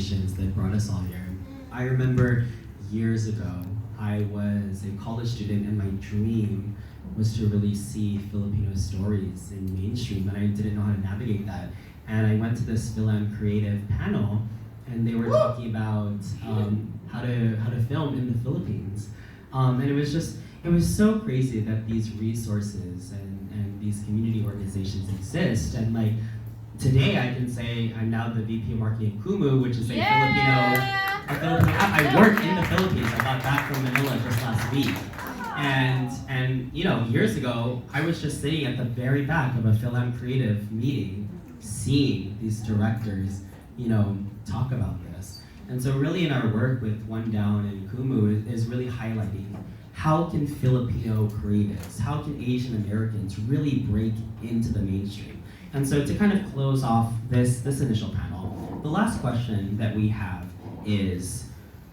organizations that brought us all here. I remember years ago, I was a college student and my dream was to really see Filipino stories in mainstream, and I didn't know how to navigate that. And I went to this FilAm Creative panel, and they were talking about how to film in the Philippines. And it was so crazy that these resources and these community organizations exist. And like today, I can say I'm now the VP of Marketing at Kumu, which is a Filipino app. I work in the Philippines. I got back from Manila just last week. And you know, years ago, I was just sitting at the very back of a FilAm Creative meeting, seeing these directors, you know, talk about this. And so really in our work with One Down and Kumu is really highlighting how can Filipino creatives, how can Asian Americans really break into the mainstream? And so to kind of close off this initial panel, the last question that we have is,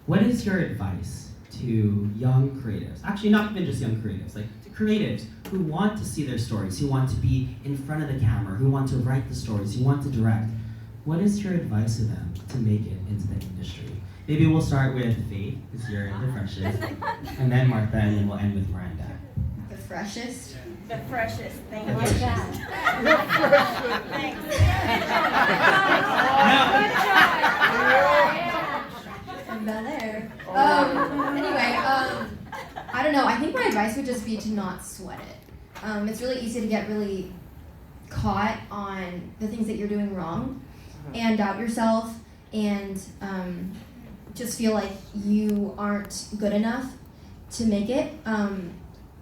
what is your advice to young creatives? Actually, not even just young creatives, like to creatives who want to see their stories, who want to be in front of the camera, who want to write the stories, who want to direct. What is your advice to them to make it into the industry? Maybe we'll start with Faith, because you're the freshest, and then Martha, and then we'll end with Miranda. The freshest? The freshest. Thank you. Like that. From Bel Air. Anyway, I don't know. I think my advice would just be to not sweat it. It's really easy to get really caught on the things that you're doing wrong and doubt yourself and just feel like you aren't good enough to make it.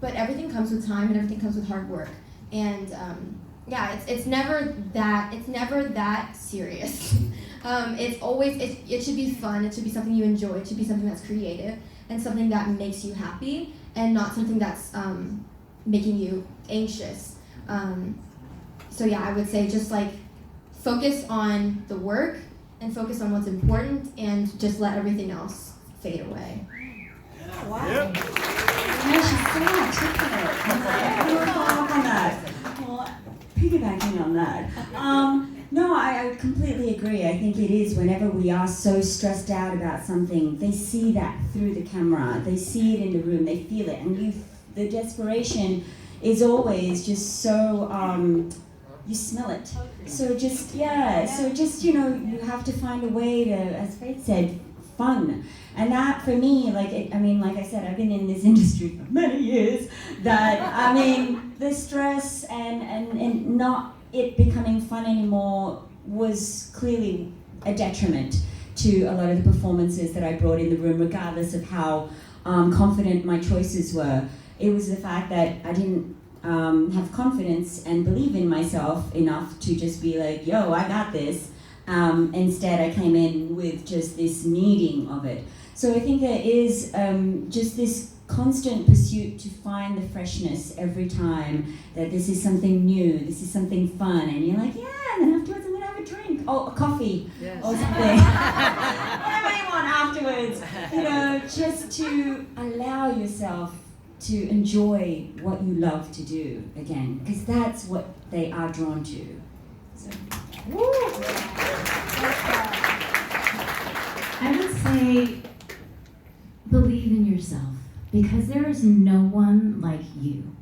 But everything comes with time and everything comes with hard work. And yeah, it's never that serious. It's always, it should be fun, it should be something you enjoy, it should be something that's creative and something that makes you happy and not something that's making you anxious. So yeah, I would say just like focus on the work and focus on what's important and just let everything else fade away. Wow. Yep. Yeah, she's so articulate. We're following on that. Well, piggybacking on that. No, I completely agree. I think it is whenever we are so stressed out about something, they see that through the camera. They see it in the room. They feel it. And the desperation is always just so, you smell it. So just, you know, you have to find a way to, as Faith said, fun. And that for me, like I said, I've been in this industry for many years, that, the stress and not it becoming fun anymore was clearly a detriment to a lot of the performances that I brought in the room, regardless of how confident my choices were. It was the fact that I didn't have confidence and believe in myself enough to just be like, yo, I got this. Instead, I came in with just this needing of it. So I think there is just this constant pursuit to find the freshness every time, that this is something new, this is something fun, and you're like, yeah, and then afterwards I'm gonna have a drink, or a coffee, or something. Whatever you want afterwards. You know, just to allow yourself to enjoy what you love to do again, because that's what they are drawn to. So. I would say believe in yourself, because there is no one like you.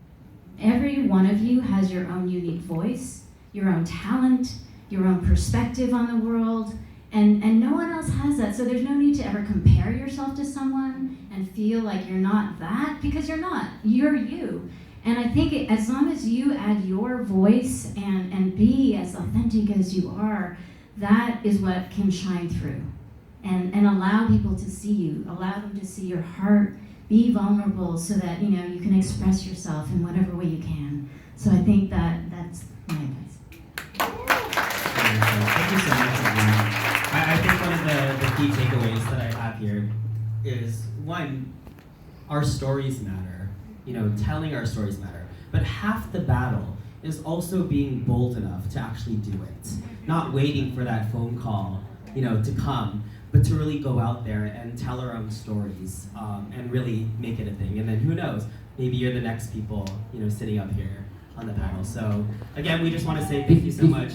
Every one of you has your own unique voice, your own talent, your own perspective on the world, and no one else has that. So there's no need to ever compare yourself to someone and feel like you're not that, because you're not. You're you. And I think as long as you add your voice and be as authentic as you are, that is what can shine through. And allow people to see you, allow them to see your heart, be vulnerable so that you can express yourself in whatever way you can. So I think that's my advice. Thank you so much, everyone. I think one of the key takeaways that I have here is, one, our stories matter. Telling our stories matter. But half the battle is also being bold enough to actually do it. Not waiting for that phone call, to come, but to really go out there and tell our own stories and really make it a thing. And then who knows, maybe you're the next people, sitting up here on the panel. So again, we just want to say thank you so much.